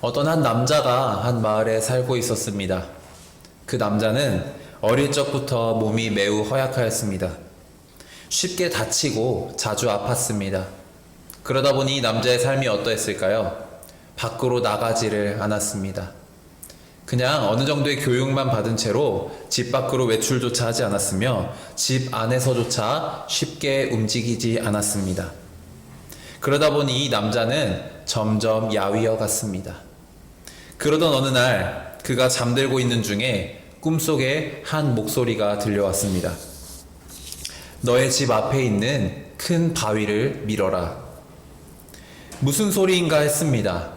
어떤 한 남자가 한 마을에 살고 있었습니다. 그 남자는 어릴 적부터 몸이 매우 허약하였습니다. 쉽게 다치고 자주 아팠습니다. 그러다 보니 이 남자의 삶이 어떠했을까요? 밖으로 나가지를 않았습니다. 그냥 어느 정도의 교육만 받은 채로 집 밖으로 외출조차 하지 않았으며 집 안에서조차 쉽게 움직이지 않았습니다. 그러다 보니 이 남자는 점점 야위어 갔습니다. 그러던 어느 날 그가 잠들고 있는 중에 꿈속에 한 목소리가 들려왔습니다. 너의 집 앞에 있는 큰 바위를 밀어라. 무슨 소리인가 했습니다.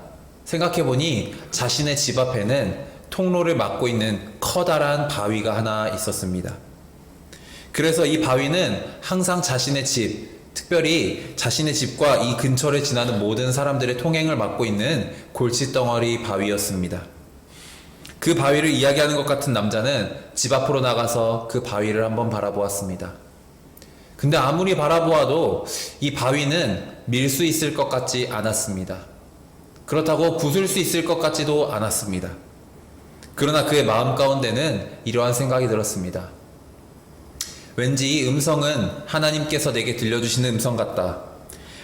생각해보니 자신의 집 앞에는 통로를 막고 있는 커다란 바위가 하나 있었습니다. 그래서 이 바위는 항상 자신의 집, 특별히 자신의 집과 이 근처를 지나는 모든 사람들의 통행을 막고 있는 골칫덩어리 바위였습니다. 그 바위를 이야기하는 것 같은 남자는 집 앞으로 나가서 그 바위를 한번 바라보았습니다. 근데 아무리 바라보아도 이 바위는 밀 수 있을 것 같지 않았습니다. 그렇다고 부술 수 있을 것 같지도 않았습니다. 그러나 그의 마음 가운데는 이러한 생각이 들었습니다. 왠지 이 음성은 하나님께서 내게 들려주시는 음성 같다.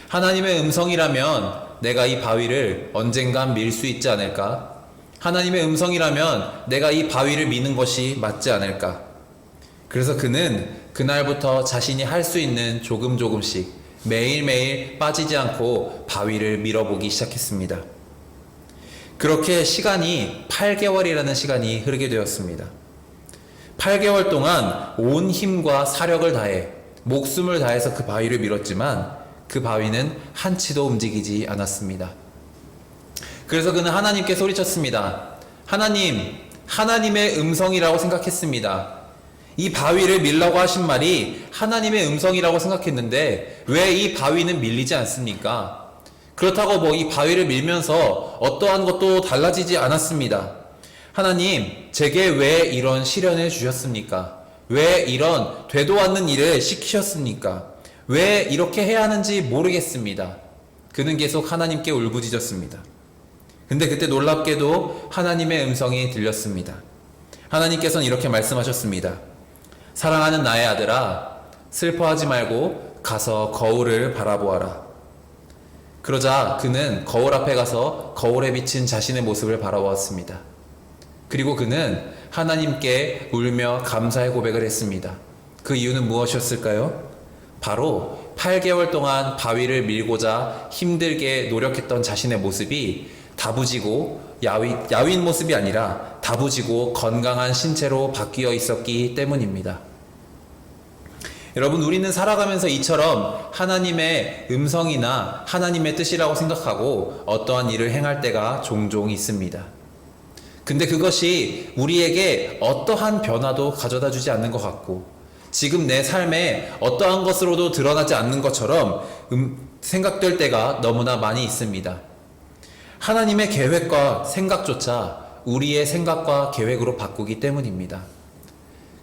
하나님의 음성이라면 내가 이 바위를 언젠간 밀 수 있지 않을까? 하나님의 음성이라면 내가 이 바위를 미는 것이 맞지 않을까? 그래서 그는 그날부터 자신이 할 수 있는 조금씩 매일매일 빠지지 않고 바위를 밀어보기 시작했습니다. 그렇게 시간이 8개월이라는 시간이 흐르게 되었습니다. 8개월 동안 온 힘과 사력을 다해 목숨을 다해서 그 바위를 밀었지만 그 바위는 한치도 움직이지 않았습니다. 그래서 그는 하나님께 소리쳤습니다. 하나님, 하나님의 음성이라고 생각했습니다. 이 바위를 밀라고 하신 말이 하나님의 음성이라고 생각했는데 왜 이 바위는 밀리지 않습니까? 그렇다고 뭐 이 바위를 밀면서 어떠한 것도 달라지지 않았습니다. 하나님, 제게 왜 이런 시련을 주셨습니까? 왜 이런 되도 않는 일을 시키셨습니까? 왜 이렇게 해야 하는지 모르겠습니다. 그는 계속 하나님께 울부짖었습니다. 근데 그때 놀랍게도 하나님의 음성이 들렸습니다. 하나님께서는 이렇게 말씀하셨습니다. 사랑하는 나의 아들아, 슬퍼하지 말고 가서 거울을 바라보아라. 그러자 그는 거울 앞에 가서 거울에 비친 자신의 모습을 바라보았습니다. 그리고 그는 하나님께 울며 감사의 고백을 했습니다. 그 이유는 무엇이었을까요? 바로 8개월 동안 바위를 밀고자 힘들게 노력했던 자신의 모습이 다부지고 야윈 모습이 아니라 다부지고 건강한 신체로 바뀌어 있었기 때문입니다. 여러분, 우리는 살아가면서 이처럼 하나님의 음성이나 하나님의 뜻이라고 생각하고 어떠한 일을 행할 때가 종종 있습니다. 근데 그것이 우리에게 어떠한 변화도 가져다 주지 않는 것 같고 지금 내 삶에 어떠한 것으로도 드러나지 않는 것처럼 생각될 때가 너무나 많이 있습니다. 하나님의 계획과 생각조차 우리의 생각과 계획으로 바꾸기 때문입니다.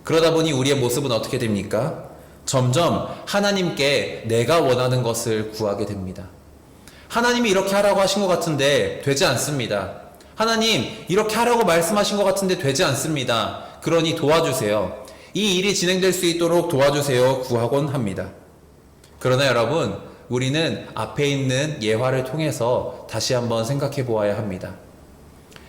그러다 보니 우리의 모습은 어떻게 됩니까? 점점 하나님께 내가 원하는 것을 구하게 됩니다. 하나님이 이렇게 하라고 하신 것 같은데 되지 않습니다. 하나님, 이렇게 하라고 말씀하신 것 같은데 되지 않습니다. 그러니 도와주세요. 이 일이 진행될 수 있도록 도와주세요. 구하곤 합니다. 그러나 여러분, 우리는 앞에 있는 예화를 통해서 다시 한번 생각해 보아야 합니다.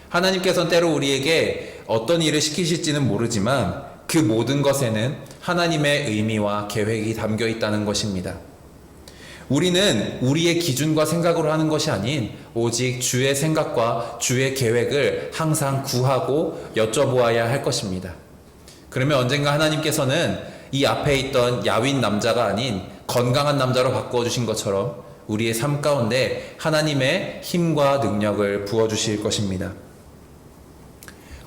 하나님께서는 때로 우리에게 어떤 일을 시키실지는 모르지만 그 모든 것에는 하나님의 의미와 계획이 담겨 있다는 것입니다. 우리는 우리의 기준과 생각으로 하는 것이 아닌 오직 주의 생각과 주의 계획을 항상 구하고 여쭤보아야 할 것입니다. 그러면 언젠가 하나님께서는 이 앞에 있던 야윈 남자가 아닌 건강한 남자로 바꾸어 주신 것처럼 우리의 삶 가운데 하나님의 힘과 능력을 부어주실 것입니다.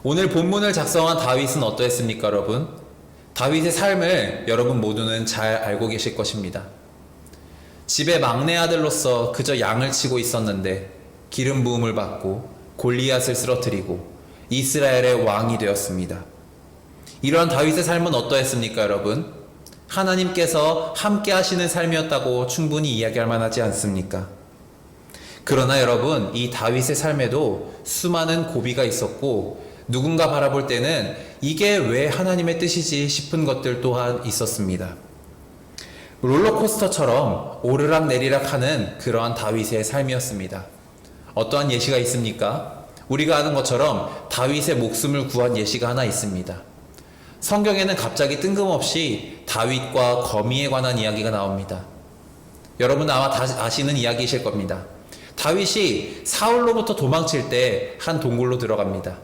오늘 본문을 작성한 다윗은 어떠했습니까, 여러분? 다윗의 삶을 여러분 모두는 잘 알고 계실 것입니다. 집의 막내 아들로서 그저 양을 치고 있었는데 기름 부음을 받고 골리앗을 쓰러뜨리고 이스라엘의 왕이 되었습니다. 이러한 다윗의 삶은 어떠했습니까, 여러분? 하나님께서 함께 하시는 삶이었다고 충분히 이야기할 만하지 않습니까? 그러나 여러분, 이 다윗의 삶에도 수많은 고비가 있었고 누군가 바라볼 때는 이게 왜 하나님의 뜻이지 싶은 것들 또한 있었습니다. 롤러코스터처럼 오르락 내리락 하는 그러한 다윗의 삶이었습니다. 어떠한 예시가 있습니까? 우리가 아는 것처럼 다윗의 목숨을 구한 예시가 하나 있습니다. 성경에는 갑자기 뜬금없이 다윗과 거미에 관한 이야기가 나옵니다. 여러분 아마 다 아시는 이야기이실 겁니다. 다윗이 사울로부터 도망칠 때 한 동굴로 들어갑니다.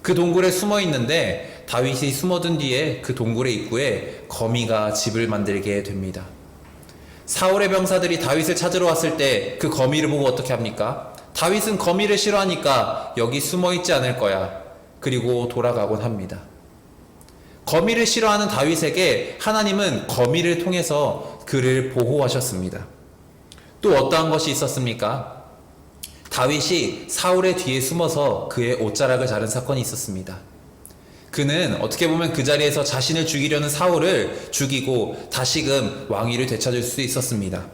그 동굴에 숨어 있는데 다윗이 숨어든 뒤에 그 동굴의 입구에 거미가 집을 만들게 됩니다. 사울의 병사들이 다윗을 찾으러 왔을 때 그 거미를 보고 어떻게 합니까? 다윗은 거미를 싫어하니까 여기 숨어 있지 않을 거야. 그리고 돌아가곤 합니다. 거미를 싫어하는 다윗에게 하나님은 거미를 통해서 그를 보호하셨습니다. 또 어떠한 것이 있었습니까? 다윗이 사울의 뒤에 숨어서 그의 옷자락을 자른 사건이 있었습니다. 그는 어떻게 보면 그 자리에서 자신을 죽이려는 사울을 죽이고 다시금 왕위를 되찾을 수 있었습니다.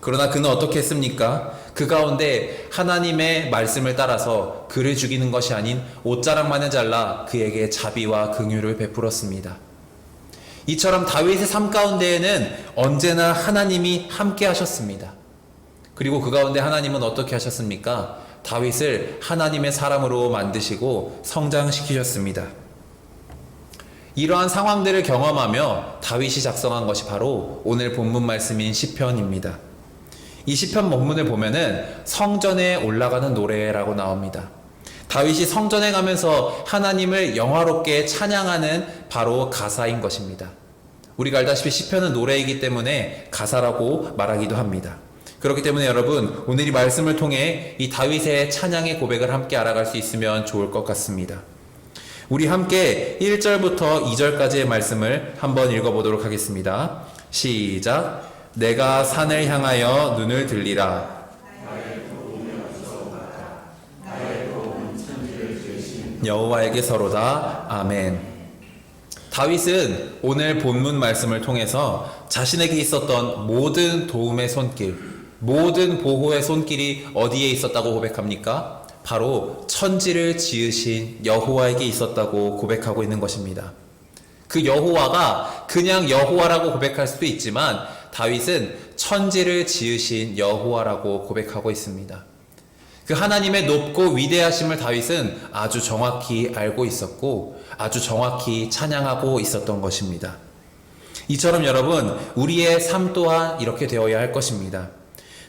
그러나 그는 어떻게 했습니까? 그 가운데 하나님의 말씀을 따라서 그를 죽이는 것이 아닌 옷자락만을 잘라 그에게 자비와 긍휼을 베풀었습니다. 이처럼 다윗의 삶 가운데에는 언제나 하나님이 함께 하셨습니다. 그리고 그 가운데 하나님은 어떻게 하셨습니까? 다윗을 하나님의 사람으로 만드시고 성장시키셨습니다. 이러한 상황들을 경험하며 다윗이 작성한 것이 바로 오늘 본문 말씀인 시편입니다. 이 시편 본문을 보면은 성전에 올라가는 노래라고 나옵니다. 다윗이 성전에 가면서 하나님을 영화롭게 찬양하는 바로 가사인 것입니다. 우리가 알다시피 시편은 노래이기 때문에 가사라고 말하기도 합니다. 그렇기 때문에 여러분, 오늘 이 말씀을 통해 이 다윗의 찬양의 고백을 함께 알아갈 수 있으면 좋을 것 같습니다. 우리 함께 1절부터 2절까지의 말씀을 한번 읽어보도록 하겠습니다. 시작. 내가 산을 향하여 눈을 들리라. 여호와에게서로다. 아멘. 다윗은 오늘 본문 말씀을 통해서 자신에게 있었던 모든 도움의 손길, 모든 보호의 손길이 어디에 있었다고 고백합니까? 바로 천지를 지으신 여호와에게 있었다고 고백하고 있는 것입니다. 그 여호와가 그냥 여호와라고 고백할 수도 있지만 다윗은 천지를 지으신 여호와라고 고백하고 있습니다. 그 하나님의 높고 위대하심을 다윗은 아주 정확히 알고 있었고 아주 정확히 찬양하고 있었던 것입니다. 이처럼 여러분, 우리의 삶 또한 이렇게 되어야 할 것입니다.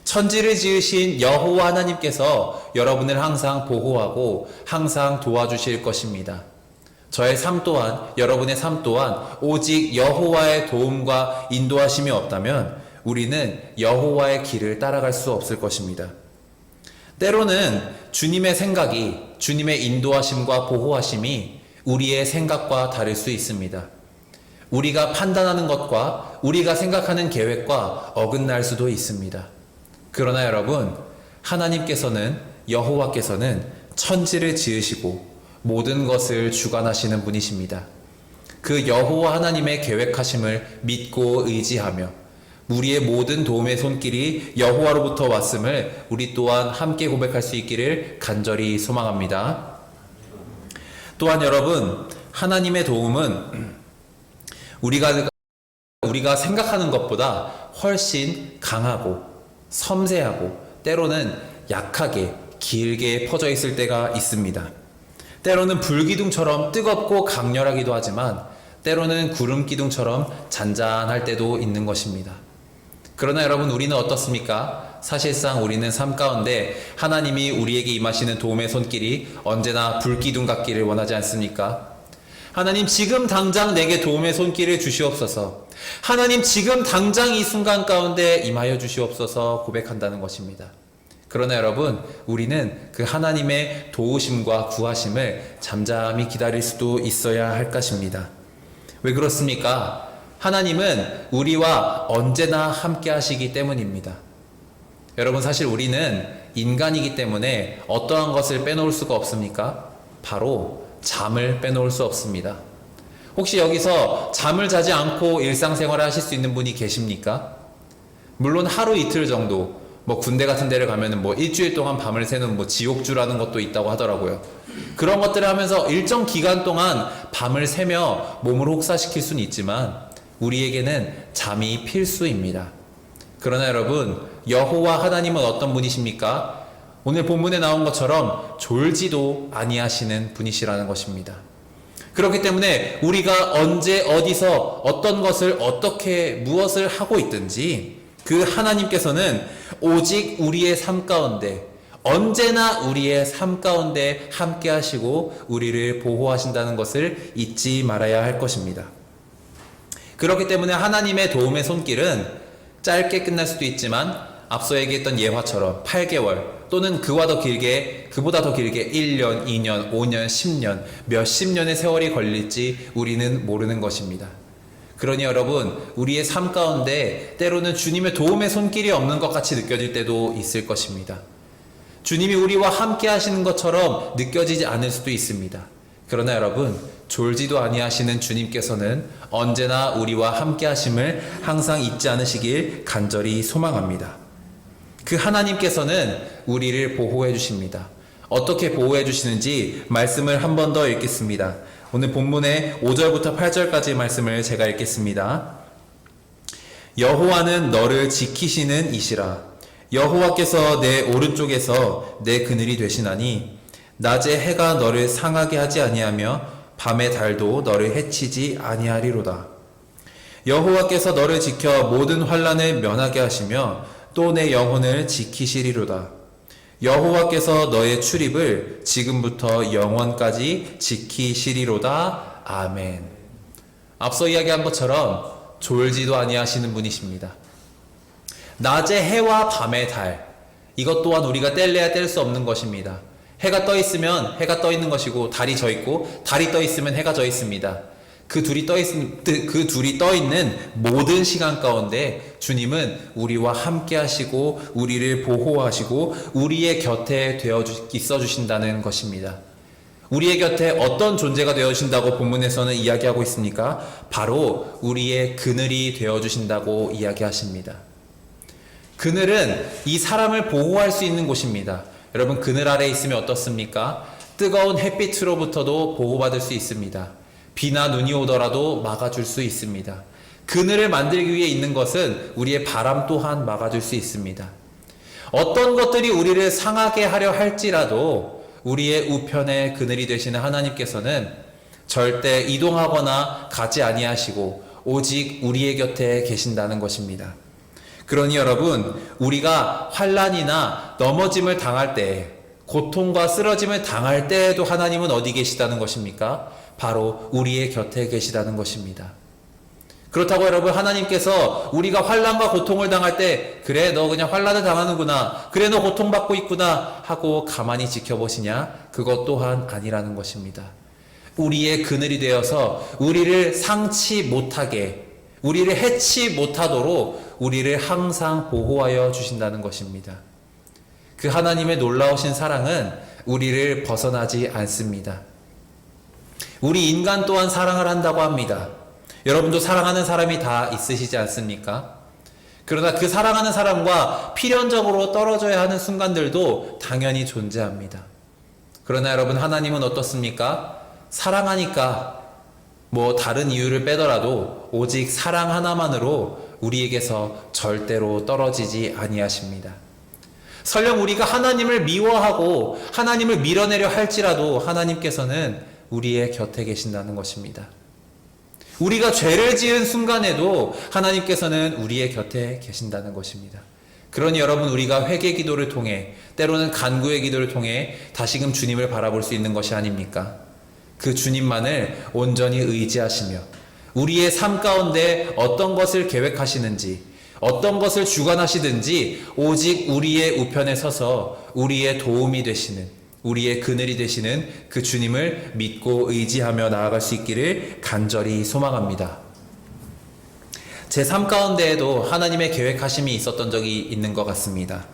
천지를 지으신 여호와 하나님께서 여러분을 항상 보호하고 항상 도와주실 것입니다. 저의 삶 또한, 여러분의 삶 또한 오직 여호와의 도움과 인도하심이 없다면 우리는 여호와의 길을 따라갈 수 없을 것입니다. 때로는 주님의 생각이, 주님의 인도하심과 보호하심이 우리의 생각과 다를 수 있습니다. 우리가 판단하는 것과 우리가 생각하는 계획과 어긋날 수도 있습니다. 그러나 여러분, 하나님께서는, 여호와께서는 천지를 지으시고 모든 것을 주관하시는 분이십니다. 그 여호와 하나님의 계획하심을 믿고 의지하며 우리의 모든 도움의 손길이 여호와로부터 왔음을 우리 또한 함께 고백할 수 있기를 간절히 소망합니다. 또한 여러분, 하나님의 도움은 우리가 생각하는 것보다 훨씬 강하고 섬세하고 때로는 약하게 길게 퍼져 있을 때가 있습니다. 때로는 불기둥처럼 뜨겁고 강렬하기도 하지만 때로는 구름기둥처럼 잔잔할 때도 있는 것입니다. 그러나 여러분, 우리는 어떻습니까? 사실상 우리는 삶 가운데 하나님이 우리에게 임하시는 도움의 손길이 언제나 불기둥 같기를 원하지 않습니까? 하나님, 지금 당장 내게 도움의 손길을 주시옵소서. 하나님, 지금 당장 이 순간 가운데 임하여 주시옵소서 고백한다는 것입니다. 그러나 여러분, 우리는 그 하나님의 도우심과 구하심을 잠잠히 기다릴 수도 있어야 할 것입니다. 왜 그렇습니까? 하나님은 우리와 언제나 함께 하시기 때문입니다. 여러분, 사실 우리는 인간이기 때문에 어떠한 것을 빼놓을 수가 없습니까? 바로 잠을 빼놓을 수 없습니다. 혹시 여기서 잠을 자지 않고 일상생활을 하실 수 있는 분이 계십니까? 물론 하루 이틀 정도, 뭐 군대 같은 데를 가면은 뭐 일주일 동안 밤을 새는 뭐 지옥주라는 것도 있다고 하더라고요. 그런 것들을 하면서 일정 기간 동안 밤을 새며 몸을 혹사시킬 수는 있지만 우리에게는 잠이 필수입니다. 그러나 여러분, 여호와 하나님은 어떤 분이십니까? 오늘 본문에 나온 것처럼 졸지도 아니하시는 분이시라는 것입니다. 그렇기 때문에 우리가 언제 어디서 어떤 것을 어떻게 무엇을 하고 있든지 그 하나님께서는 오직 우리의 삶 가운데 언제나 우리의 삶 가운데 함께 하시고 우리를 보호하신다는 것을 잊지 말아야 할 것입니다. 그렇기 때문에 하나님의 도움의 손길은 짧게 끝날 수도 있지만 앞서 얘기했던 예화처럼 8개월 또는 그보다 더 길게 1년, 2년, 5년, 10년, 몇십 년의 세월이 걸릴지 우리는 모르는 것입니다. 그러니 여러분, 우리의 삶 가운데 때로는 주님의 도움의 손길이 없는 것 같이 느껴질 때도 있을 것입니다. 주님이 우리와 함께 하시는 것처럼 느껴지지 않을 수도 있습니다. 그러나 여러분, 졸지도 아니하시는 주님께서는 언제나 우리와 함께 하심을 항상 잊지 않으시길 간절히 소망합니다. 그 하나님께서는 우리를 보호해 주십니다. 어떻게 보호해 주시는지 말씀을 한 번 더 읽겠습니다. 오늘 본문의 5절부터 8절까지 말씀을 제가 읽겠습니다. 여호와는 너를 지키시는 이시라. 여호와께서 내 오른쪽에서 내 그늘이 되시나니 낮에 해가 너를 상하게 하지 아니하며 밤의 달도 너를 해치지 아니하리로다. 여호와께서 너를 지켜 모든 환난을 면하게 하시며 또 내 영혼을 지키시리로다. 여호와께서 너의 출입을 지금부터 영원까지 지키시리로다. 아멘. 앞서 이야기한 것처럼 졸지도 아니하시는 분이십니다. 낮의 해와 밤의 달, 이것 또한 우리가 뗄래야 뗄 수 없는 것입니다. 해가 떠 있으면 해가 떠 있는 것이고 달이 져 있고 달이 떠 있으면 해가 져 있습니다. 그 둘이 떠 있는 모든 시간 가운데 주님은 우리와 함께 하시고 우리를 보호하시고 우리의 곁에 있어 주신다는 것입니다. 우리의 곁에 어떤 존재가 되어 주신다고 본문에서는 이야기하고 있습니까? 바로 우리의 그늘이 되어 주신다고 이야기하십니다. 그늘은 이 사람을 보호할 수 있는 곳입니다. 여러분, 그늘 아래에 있으면 어떻습니까? 뜨거운 햇빛으로부터도 보호받을 수 있습니다. 비나 눈이 오더라도 막아줄 수 있습니다. 그늘을 만들기 위해 있는 것은 우리의 바람 또한 막아줄 수 있습니다. 어떤 것들이 우리를 상하게 하려 할지라도 우리의 우편에 그늘이 되시는 하나님께서는 절대 이동하거나 가지 아니하시고 오직 우리의 곁에 계신다는 것입니다. 그러니 여러분, 우리가 환난이나 넘어짐을 당할 때, 고통과 쓰러짐을 당할 때에도 하나님은 어디 계시다는 것입니까? 바로 우리의 곁에 계시다는 것입니다. 그렇다고 여러분, 하나님께서 우리가 환난과 고통을 당할 때 그래 너 그냥 환난을 당하는구나, 그래 너 고통받고 있구나 하고 가만히 지켜보시냐? 그것 또한 아니라는 것입니다. 우리의 그늘이 되어서 우리를 상치 못하게, 우리를 해치 못하도록 우리를 항상 보호하여 주신다는 것입니다. 그 하나님의 놀라우신 사랑은 우리를 벗어나지 않습니다. 우리 인간 또한 사랑을 한다고 합니다. 여러분도 사랑하는 사람이 다 있으시지 않습니까? 그러나 그 사랑하는 사람과 필연적으로 떨어져야 하는 순간들도 당연히 존재합니다. 그러나 여러분, 하나님은 어떻습니까? 사랑하니까 뭐 다른 이유를 빼더라도 오직 사랑 하나만으로 우리에게서 절대로 떨어지지 아니하십니다. 설령 우리가 하나님을 미워하고 하나님을 밀어내려 할지라도 하나님께서는 우리의 곁에 계신다는 것입니다. 우리가 죄를 지은 순간에도 하나님께서는 우리의 곁에 계신다는 것입니다. 그러니 여러분, 우리가 회개 기도를 통해, 때로는 간구의 기도를 통해 다시금 주님을 바라볼 수 있는 것이 아닙니까? 그 주님만을 온전히 의지하시며 우리의 삶 가운데 어떤 것을 계획하시는지, 어떤 것을 주관하시든지 오직 우리의 우편에 서서 우리의 도움이 되시는, 우리의 그늘이 되시는 그 주님을 믿고 의지하며 나아갈 수 있기를 간절히 소망합니다. 제 삶 가운데에도 하나님의 계획하심이 있었던 적이 있는 것 같습니다.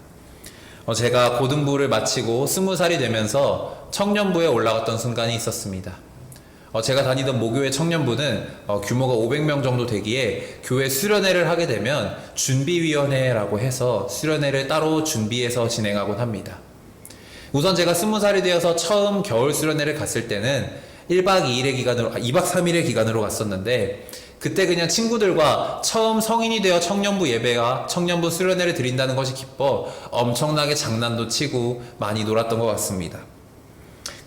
제가 고등부를 마치고 20살이 되면서 청년부에 올라갔던 순간이 있었습니다. 제가 다니던 모교회 청년부는 규모가 500명 정도 되기에 교회 수련회를 하게 되면 준비위원회라고 해서 수련회를 따로 준비해서 진행하곤 합니다. 우선 제가 20살이 되어서 처음 겨울 수련회를 갔을 때는 1박 2일의 기간으로, 2박 3일의 기간으로 갔었는데, 그때 그냥 친구들과 처음 성인이 되어 청년부 예배와 청년부 수련회를 드린다는 것이 기뻐 엄청나게 장난도 치고 많이 놀았던 것 같습니다.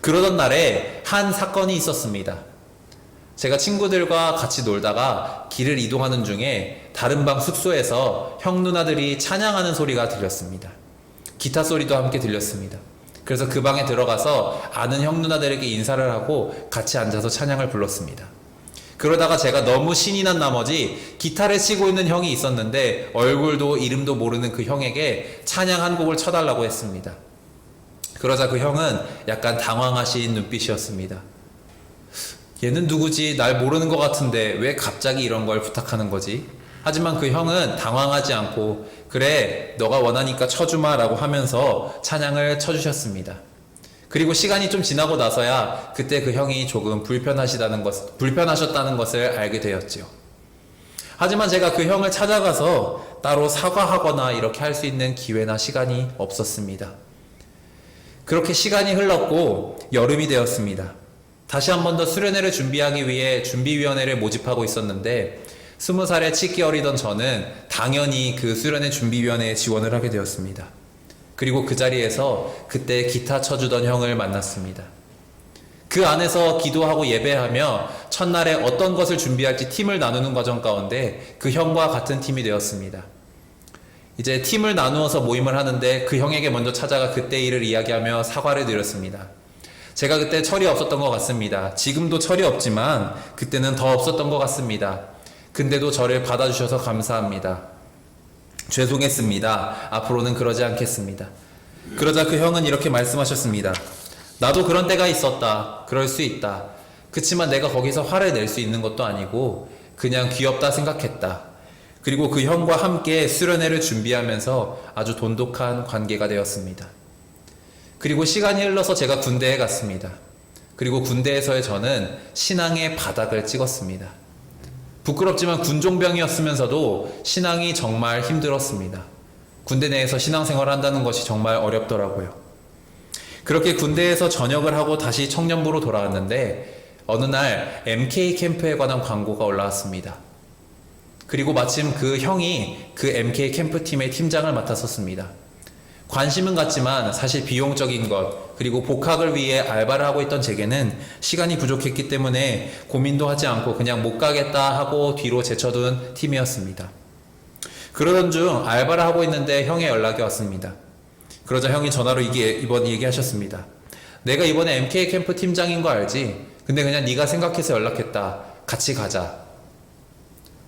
그러던 날에 한 사건이 있었습니다. 제가 친구들과 같이 놀다가 길을 이동하는 중에 다른 방 숙소에서 형 누나들이 찬양하는 소리가 들렸습니다. 기타 소리도 함께 들렸습니다. 그래서 그 방에 들어가서 아는 형 누나들에게 인사를 하고 같이 앉아서 찬양을 불렀습니다. 그러다가 제가 너무 신이 난 나머지 기타를 치고 있는 형이 있었는데 얼굴도 이름도 모르는 그 형에게 찬양 한 곡을 쳐달라고 했습니다. 그러자 그 형은 약간 당황하신 눈빛이었습니다. 얘는 누구지? 날 모르는 것 같은데 왜 갑자기 이런 걸 부탁하는 거지? 하지만 그 형은 당황하지 않고 그래 너가 원하니까 쳐주마 라고 하면서 찬양을 쳐주셨습니다. 그리고 시간이 좀 지나고 나서야 그때 그 형이 조금 불편하셨다는 것을 알게 되었지요. 하지만 제가 그 형을 찾아가서 따로 사과하거나 이렇게 할 수 있는 기회나 시간이 없었습니다. 그렇게 시간이 흘렀고 여름이 되었습니다. 다시 한 번 더 수련회를 준비하기 위해 준비위원회를 모집하고 있었는데 20살에 치기 어리던 저는 당연히 그 수련회 준비위원회에 지원을 하게 되었습니다. 그리고 그 자리에서 그때 기타 쳐주던 형을 만났습니다. 그 안에서 기도하고 예배하며 첫날에 어떤 것을 준비할지 팀을 나누는 과정 가운데 그 형과 같은 팀이 되었습니다. 이제 팀을 나누어서 모임을 하는데 그 형에게 먼저 찾아가 그때 일을 이야기하며 사과를 드렸습니다. 제가 그때 철이 없었던 것 같습니다. 지금도 철이 없지만 그때는 더 없었던 것 같습니다. 근데도 저를 받아주셔서 감사합니다. 죄송했습니다. 앞으로는 그러지 않겠습니다. 그러자 그 형은 이렇게 말씀하셨습니다. 나도 그런 때가 있었다. 그럴 수 있다. 그치만 내가 거기서 화를 낼 수 있는 것도 아니고 그냥 귀엽다 생각했다. 그리고 그 형과 함께 수련회를 준비하면서 아주 돈독한 관계가 되었습니다. 그리고 시간이 흘러서 제가 군대에 갔습니다. 그리고 군대에서의 저는 신앙의 바닥을 찍었습니다. 부끄럽지만 군종병이었으면서도 신앙이 정말 힘들었습니다. 군대 내에서 신앙생활을 한다는 것이 정말 어렵더라고요. 그렇게 군대에서 전역을 하고 다시 청년부로 돌아왔는데 어느 날 MK 캠프에 관한 광고가 올라왔습니다. 그리고 마침 그 형이 그 MK 캠프팀의 팀장을 맡았었습니다. 관심은 갔지만 사실 비용적인 것 그리고 복학을 위해 알바를 하고 있던 제게는 시간이 부족했기 때문에 고민도 하지 않고 그냥 못 가겠다 하고 뒤로 제쳐둔 팀이었습니다. 그러던 중 알바를 하고 있는데 형의 연락이 왔습니다. 그러자 형이 전화로 이번 얘기하셨습니다. 내가 이번에 MK 캠프 팀장인 거 알지? 근데 그냥 네가 생각해서 연락했다. 같이 가자.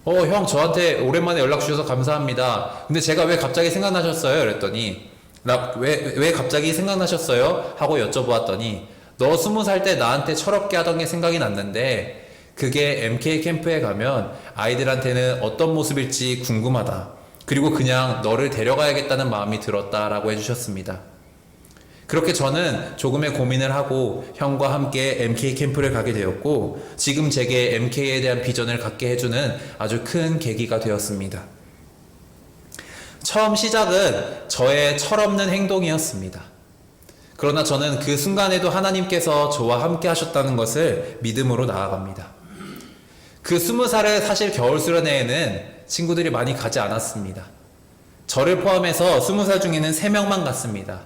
형 저한테 오랜만에 연락 주셔서 감사합니다. 근데 제가 왜 갑자기 생각나셨어요? 그랬더니 왜 갑자기 생각나셨어요? 하고 여쭤보았더니 너 20살 때 나한테 철없게 하던 게 생각이 났는데 그게 MK 캠프에 가면 아이들한테는 어떤 모습일지 궁금하다. 그리고 그냥 너를 데려가야겠다는 마음이 들었다 라고 해주셨습니다. 그렇게 저는 조금의 고민을 하고 형과 함께 MK 캠프를 가게 되었고 지금 제게 MK에 대한 비전을 갖게 해주는 아주 큰 계기가 되었습니다. 처음 시작은 저의 철없는 행동이었습니다. 그러나 저는 그 순간에도 하나님께서 저와 함께 하셨다는 것을 믿음으로 나아갑니다. 그 20살의 사실 겨울 수련회에는 친구들이 많이 가지 않았습니다. 저를 포함해서 20살 중에는 3명만 갔습니다.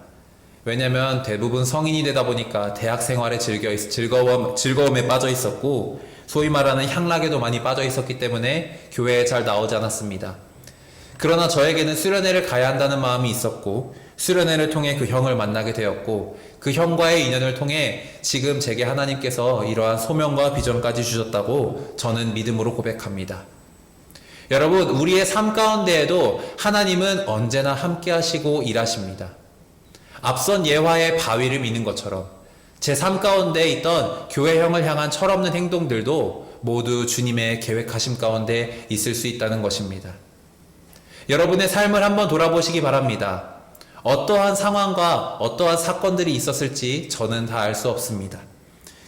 왜냐면 대부분 성인이 되다 보니까 대학 생활에 즐거움에 빠져 있었고 소위 말하는 향락에도 많이 빠져 있었기 때문에 교회에 잘 나오지 않았습니다. 그러나 저에게는 수련회를 가야 한다는 마음이 있었고 수련회를 통해 그 형을 만나게 되었고 그 형과의 인연을 통해 지금 제게 하나님께서 이러한 소명과 비전까지 주셨다고 저는 믿음으로 고백합니다. 여러분, 우리의 삶 가운데에도 하나님은 언제나 함께 하시고 일하십니다. 앞선 예화의 바위를 미는 것처럼 제 삶 가운데 있던 교회형을 향한 철없는 행동들도 모두 주님의 계획하심 가운데 있을 수 있다는 것입니다. 여러분의 삶을 한번 돌아보시기 바랍니다. 어떠한 상황과 어떠한 사건들이 있었을지 저는 다 알 수 없습니다.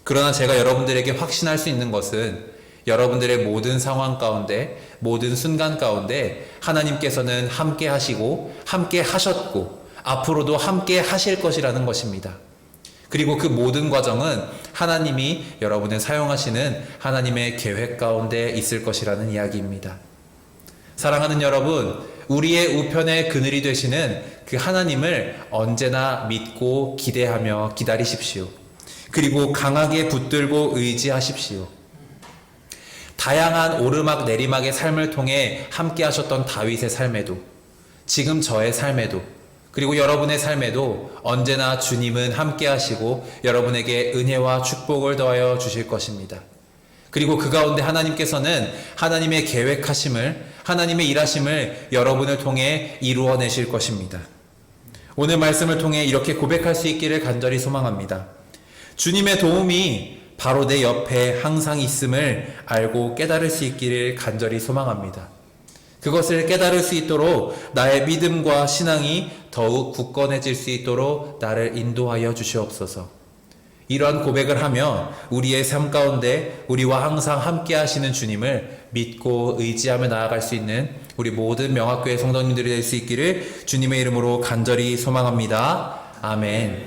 그러나 제가 여러분들에게 확신할 수 있는 것은 여러분들의 모든 상황 가운데, 모든 순간 가운데 하나님께서는 함께 하시고, 함께 하셨고, 앞으로도 함께 하실 것이라는 것입니다. 그리고 그 모든 과정은 하나님이 여러분을 사용하시는 하나님의 계획 가운데 있을 것이라는 이야기입니다. 사랑하는 여러분, 우리의 우편의 그늘이 되시는 그 하나님을 언제나 믿고 기대하며 기다리십시오. 그리고 강하게 붙들고 의지하십시오. 다양한 오르막 내리막의 삶을 통해 함께 하셨던 다윗의 삶에도, 지금 저의 삶에도, 그리고 여러분의 삶에도 언제나 주님은 함께 하시고 여러분에게 은혜와 축복을 더하여 주실 것입니다. 그리고 그 가운데 하나님께서는 하나님의 계획하심을, 하나님의 일하심을 여러분을 통해 이루어내실 것입니다. 오늘 말씀을 통해 이렇게 고백할 수 있기를 간절히 소망합니다. 주님의 도움이 바로 내 옆에 항상 있음을 알고 깨달을 수 있기를 간절히 소망합니다. 그것을 깨달을 수 있도록 나의 믿음과 신앙이 더욱 굳건해질 수 있도록 나를 인도하여 주시옵소서. 이러한 고백을 하며 우리의 삶 가운데 우리와 항상 함께 하시는 주님을 믿고 의지하며 나아갈 수 있는 우리 모든 명학교의 성도님들이 될 수 있기를 주님의 이름으로 간절히 소망합니다. 아멘.